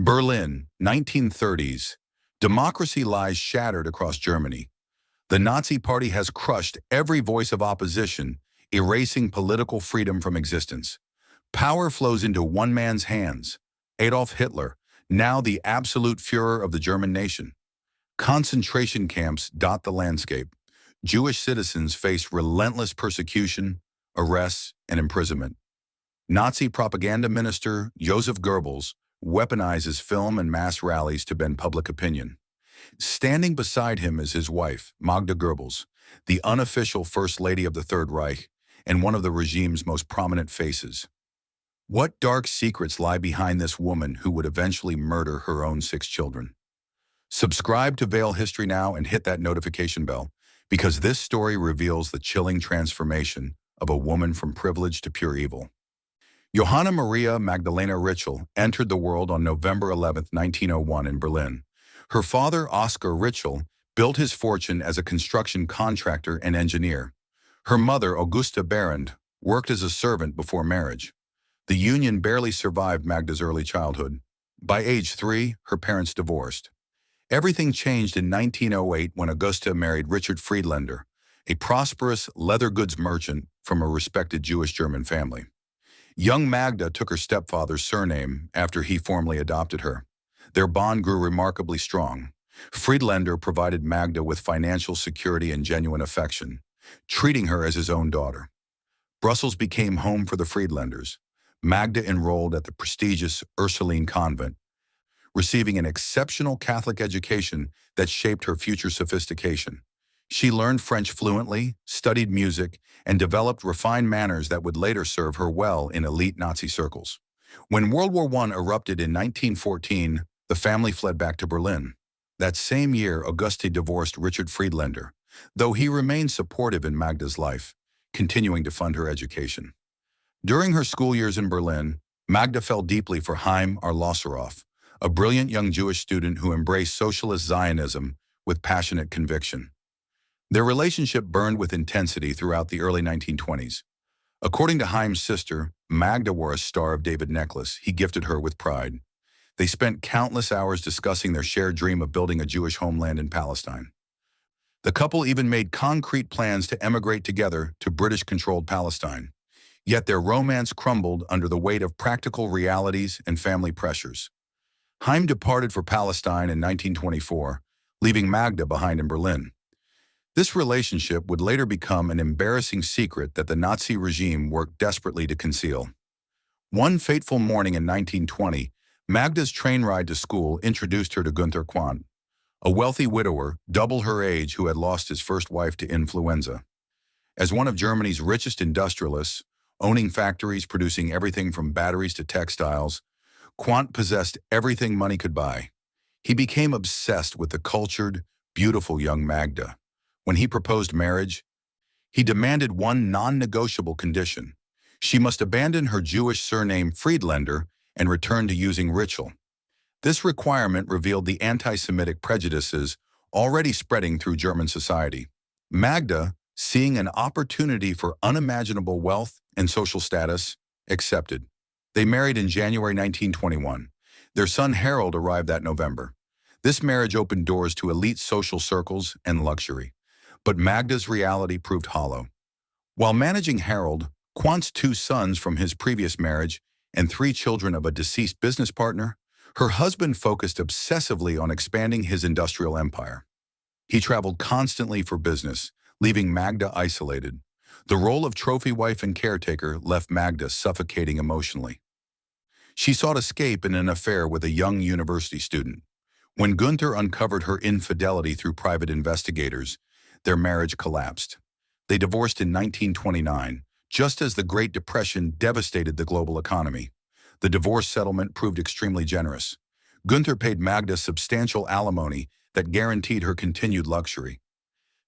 Berlin, 1930s. Democracy lies shattered across Germany. The Nazi Party has crushed every voice of opposition, erasing political freedom from existence. Power flows into one man's hands, Adolf Hitler, now the absolute Führer of the German nation. Concentration camps dot the landscape. Jewish citizens face relentless persecution, arrests, and imprisonment. Nazi propaganda minister Joseph Goebbels weaponizes film and mass rallies to bend public opinion. Standing beside him is his wife, Magda Goebbels, the unofficial First Lady of the Third Reich and one of the regime's most prominent faces. What dark secrets lie behind this woman who would eventually murder her own 6 children? Subscribe to Veil History now and hit that notification bell, because this story reveals the chilling transformation of a woman from privilege to pure evil. Johanna Maria Magdalena Ritschl entered the world on November 11, 1901 in Berlin. Her father, Oskar Ritschl, built his fortune as a construction contractor and engineer. Her mother, Augusta Behrend, worked as a servant before marriage. The union barely survived Magda's early childhood. By age 3, her parents divorced. Everything changed in 1908 when Augusta married Richard Friedlander, a prosperous leather goods merchant from a respected Jewish German family. Young Magda took her stepfather's surname after he formally adopted her. Their bond grew remarkably strong. Friedlander provided Magda with financial security and genuine affection, treating her as his own daughter. Brussels became home for the Friedlanders. Magda enrolled at the prestigious Ursuline convent, receiving an exceptional Catholic education that shaped her future sophistication. She learned French fluently, studied music, and developed refined manners that would later serve her well in elite Nazi circles. When World War I erupted in 1914, the family fled back to Berlin. That same year, Auguste divorced Richard Friedlander, though he remained supportive in Magda's life, continuing to fund her education. During her school years in Berlin, Magda fell deeply for Haim Arlosoroff, a brilliant young Jewish student who embraced socialist Zionism with passionate conviction. Their relationship burned with intensity throughout the early 1920s. According to Haim's sister, Magda wore a Star of David necklace he gifted her with pride. They spent countless hours discussing their shared dream of building a Jewish homeland in Palestine. The couple even made concrete plans to emigrate together to British-controlled Palestine. Yet their romance crumbled under the weight of practical realities and family pressures. Haim departed for Palestine in 1924, leaving Magda behind in Berlin. This relationship would later become an embarrassing secret that the Nazi regime worked desperately to conceal. One fateful morning in 1920, Magda's train ride to school introduced her to Günther Quandt, a wealthy widower, double her age, who had lost his first wife to influenza. As one of Germany's richest industrialists, owning factories producing everything from batteries to textiles, Quandt possessed everything money could buy. He became obsessed with the cultured, beautiful young Magda. When he proposed marriage, he demanded one non-negotiable condition. She must abandon her Jewish surname Friedlander and return to using Ritschl. This requirement revealed the anti-Semitic prejudices already spreading through German society. Magda, seeing an opportunity for unimaginable wealth and social status, accepted. They married in January 1921. Their son Harald arrived that November. This marriage opened doors to elite social circles and luxury. But Magda's reality proved hollow. While managing Harald, Quandt's 2 sons from his previous marriage, and 3 children of a deceased business partner, her husband focused obsessively on expanding his industrial empire. He traveled constantly for business, leaving Magda isolated. The role of trophy wife and caretaker left Magda suffocating emotionally. She sought escape in an affair with a young university student. When Günther uncovered her infidelity through private investigators, their marriage collapsed. They divorced in 1929, just as the Great Depression devastated the global economy. The divorce settlement proved extremely generous. Günther paid Magda substantial alimony that guaranteed her continued luxury.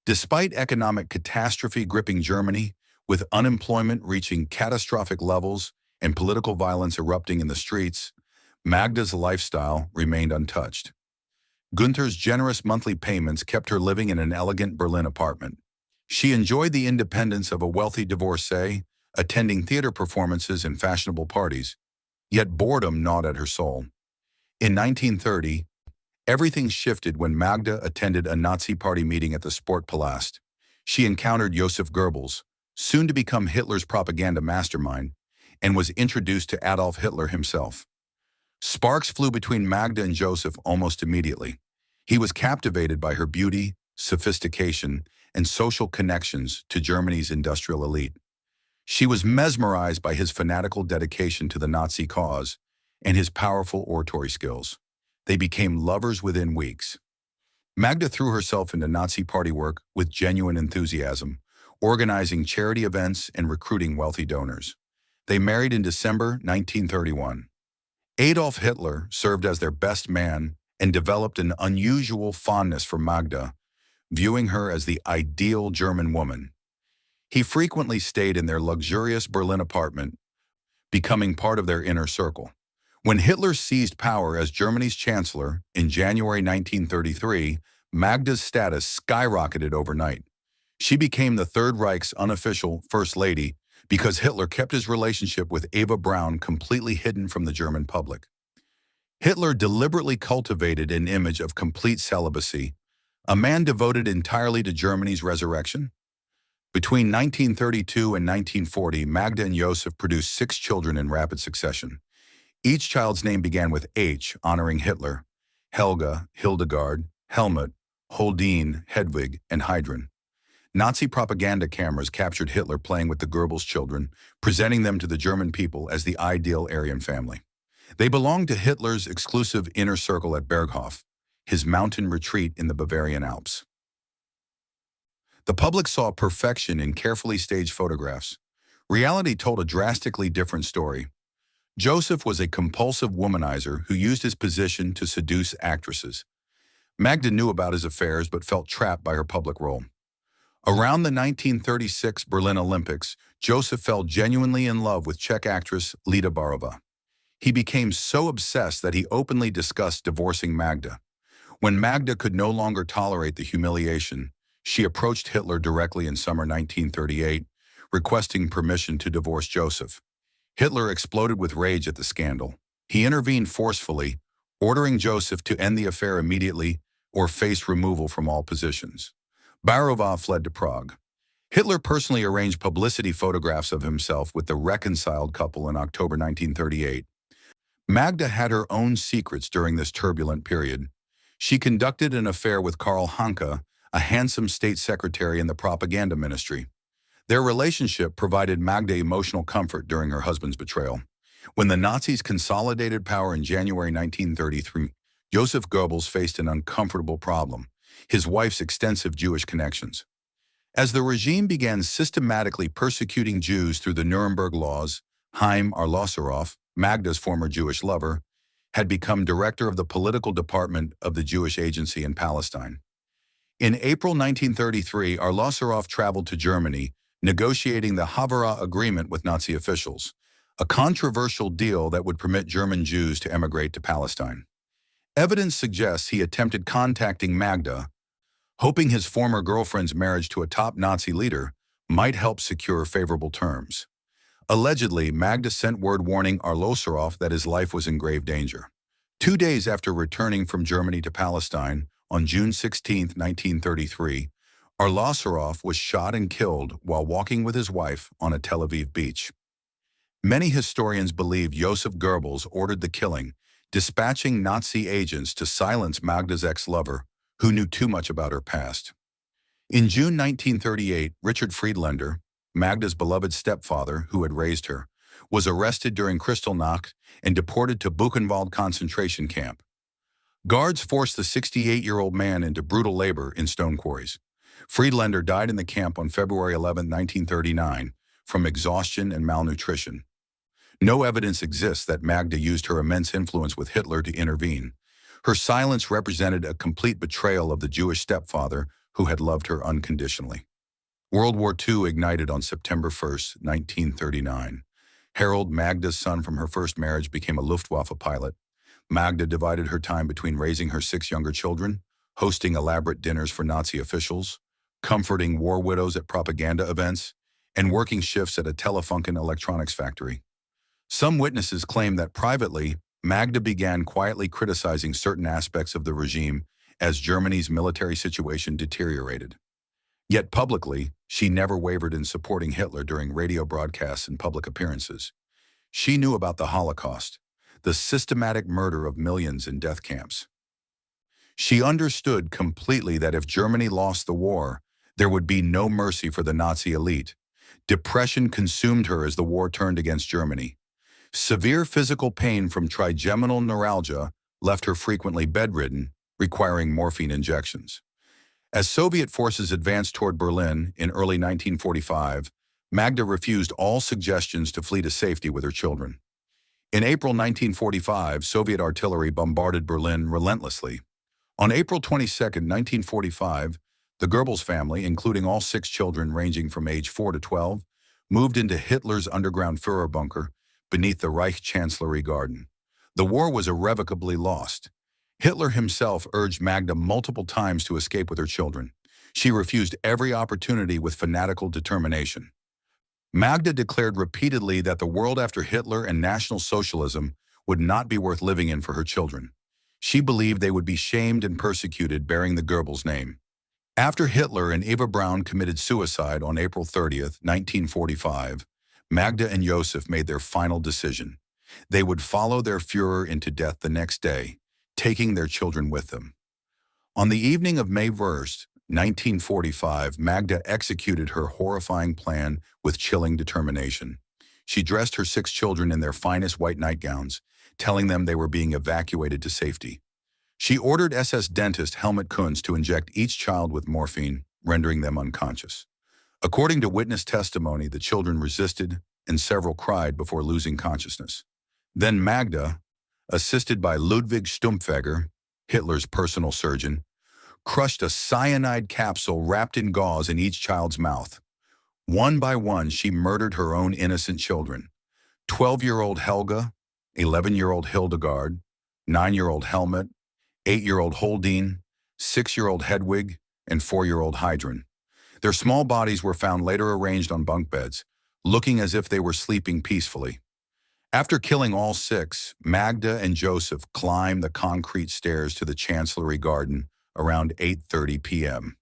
Despite economic catastrophe gripping Germany, with unemployment reaching catastrophic levels and political violence erupting in the streets, Magda's lifestyle remained untouched. Günther's generous monthly payments kept her living in an elegant Berlin apartment. She enjoyed the independence of a wealthy divorcee, attending theater performances and fashionable parties, yet boredom gnawed at her soul. In 1930, everything shifted when Magda attended a Nazi party meeting at the Sportpalast. She encountered Joseph Goebbels, soon to become Hitler's propaganda mastermind, and was introduced to Adolf Hitler himself. Sparks flew between Magda and Joseph almost immediately. He was captivated by her beauty, sophistication, and social connections to Germany's industrial elite. She was mesmerized by his fanatical dedication to the Nazi cause and his powerful oratory skills. They became lovers within weeks. Magda threw herself into Nazi party work with genuine enthusiasm, organizing charity events and recruiting wealthy donors. They married in December 1931. Adolf Hitler served as their best man and developed an unusual fondness for Magda, viewing her as the ideal German woman. He frequently stayed in their luxurious Berlin apartment, becoming part of their inner circle. When Hitler seized power as Germany's chancellor in January 1933, Magda's status skyrocketed overnight. She became the Third Reich's unofficial First Lady because Hitler kept his relationship with Eva Braun completely hidden from the German public. Hitler deliberately cultivated an image of complete celibacy, a man devoted entirely to Germany's resurrection. Between 1932 and 1940, Magda and Joseph produced 6 children in rapid succession. Each child's name began with H, honoring Hitler: Helga, Hildegard, Helmut, Holdine, Hedwig, and Heidrun. Nazi propaganda cameras captured Hitler playing with the Goebbels children, presenting them to the German people as the ideal Aryan family. They belonged to Hitler's exclusive inner circle at Berghof, his mountain retreat in the Bavarian Alps. The public saw perfection in carefully staged photographs. Reality told a drastically different story. Joseph was a compulsive womanizer who used his position to seduce actresses. Magda knew about his affairs but felt trapped by her public role. Around the 1936 Berlin Olympics, Joseph fell genuinely in love with Czech actress Lida Barova. He became so obsessed that he openly discussed divorcing Magda. When Magda could no longer tolerate the humiliation, she approached Hitler directly in summer 1938, requesting permission to divorce Joseph. Hitler exploded with rage at the scandal. He intervened forcefully, ordering Joseph to end the affair immediately or face removal from all positions. Barova fled to Prague. Hitler personally arranged publicity photographs of himself with the reconciled couple in October 1938. Magda had her own secrets during this turbulent period. She conducted an affair with Karl Hanke, a handsome state secretary in the propaganda ministry. Their relationship provided Magda emotional comfort during her husband's betrayal. When the Nazis consolidated power in January 1933, Joseph Goebbels faced an uncomfortable problem: his wife's extensive Jewish connections. As the regime began systematically persecuting Jews through the Nuremberg laws, Haim Arlosoroff, Magda's former Jewish lover, had become director of the political department of the Jewish Agency in Palestine. In April 1933, Arlosoroff traveled to Germany, negotiating the Havara Agreement with Nazi officials, a controversial deal that would permit German Jews to emigrate to Palestine. Evidence suggests he attempted contacting Magda, hoping his former girlfriend's marriage to a top Nazi leader might help secure favorable terms. Allegedly, Magda sent word warning Arlosoroff that his life was in grave danger. 2 days after returning from Germany to Palestine, on June 16, 1933, Arlosoroff was shot and killed while walking with his wife on a Tel Aviv beach. Many historians believe Joseph Goebbels ordered the killing, dispatching Nazi agents to silence Magda's ex-lover, who knew too much about her past. In June 1938, Richard Friedlander, Magda's beloved stepfather who had raised her, was arrested during Kristallnacht and deported to Buchenwald concentration camp. Guards forced the 68-year-old man into brutal labor in stone quarries. Friedlander died in the camp on February 11, 1939, from exhaustion and malnutrition. No evidence exists that Magda used her immense influence with Hitler to intervene. Her silence represented a complete betrayal of the Jewish stepfather who had loved her unconditionally. World War II ignited on September 1, 1939. Harald, Magda's son from her first marriage, became a Luftwaffe pilot. Magda divided her time between raising her 6 younger children, hosting elaborate dinners for Nazi officials, comforting war widows at propaganda events, and working shifts at a Telefunken electronics factory. Some witnesses claim that privately, Magda began quietly criticizing certain aspects of the regime as Germany's military situation deteriorated. Yet publicly, she never wavered in supporting Hitler during radio broadcasts and public appearances. She knew about the Holocaust, the systematic murder of millions in death camps. She understood completely that if Germany lost the war, there would be no mercy for the Nazi elite. Depression consumed her as the war turned against Germany. Severe physical pain from trigeminal neuralgia left her frequently bedridden, requiring morphine injections. As Soviet forces advanced toward Berlin in early 1945, Magda refused all suggestions to flee to safety with her children. In April 1945, Soviet artillery bombarded Berlin relentlessly. On April 22, 1945, the Goebbels family, including all 6 children ranging from age 4 to 12, moved into Hitler's underground Führer bunker beneath the Reich Chancellery Garden. The war was irrevocably lost. Hitler himself urged Magda multiple times to escape with her children. She refused every opportunity with fanatical determination. Magda declared repeatedly that the world after Hitler and National Socialism would not be worth living in for her children. She believed they would be shamed and persecuted bearing the Goebbels name. After Hitler and Eva Braun committed suicide on April 30, 1945, Magda and Joseph made their final decision. They would follow their Führer into death the next day, taking their children with them. On the evening of May 1, 1945, Magda executed her horrifying plan with chilling determination. She dressed her 6 children in their finest white nightgowns, telling them they were being evacuated to safety. She ordered SS dentist Helmut Kunz to inject each child with morphine, rendering them unconscious. According to witness testimony, the children resisted and several cried before losing consciousness. Then Magda, assisted by Ludwig Stumpfegger, Hitler's personal surgeon, crushed a cyanide capsule wrapped in gauze in each child's mouth. One by one, she murdered her own innocent children. 12-year-old Helga, 11-year-old Hildegard, 9-year-old Helmut, 8-year-old Holdine, 6-year-old Hedwig, and 4-year-old Heidrun. Their small bodies were found later arranged on bunk beds, looking as if they were sleeping peacefully. After killing all 6, Magda and Joseph climbed the concrete stairs to the Chancellery Garden around 8:30 p.m.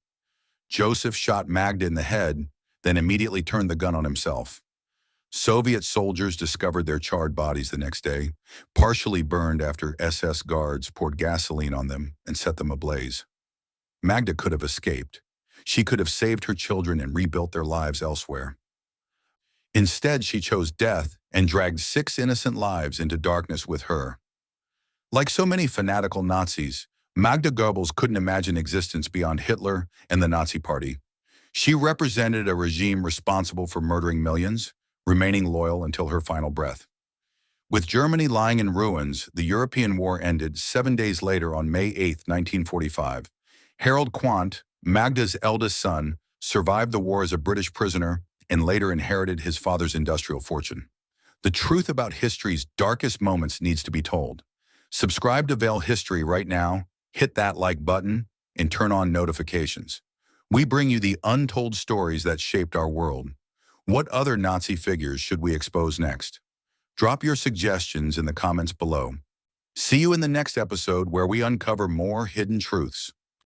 Joseph shot Magda in the head, then immediately turned the gun on himself. Soviet soldiers discovered their charred bodies the next day, partially burned after SS guards poured gasoline on them and set them ablaze. Magda could have escaped. She could have saved her children and rebuilt their lives elsewhere. Instead, she chose death and dragged 6 innocent lives into darkness with her. Like so many fanatical Nazis, Magda Goebbels couldn't imagine existence beyond Hitler and the Nazi Party. She represented a regime responsible for murdering millions, remaining loyal until her final breath. With Germany lying in ruins, the European war ended 7 days later on May 8, 1945. Harald Quandt, Magda's eldest son, survived the war as a British prisoner and later inherited his father's industrial fortune. The truth about history's darkest moments needs to be told. Subscribe to Veil History right now, hit that like button, and turn on notifications. We bring you the untold stories that shaped our world. What other Nazi figures should we expose next? Drop your suggestions in the comments below. See you in the next episode where we uncover more hidden truths.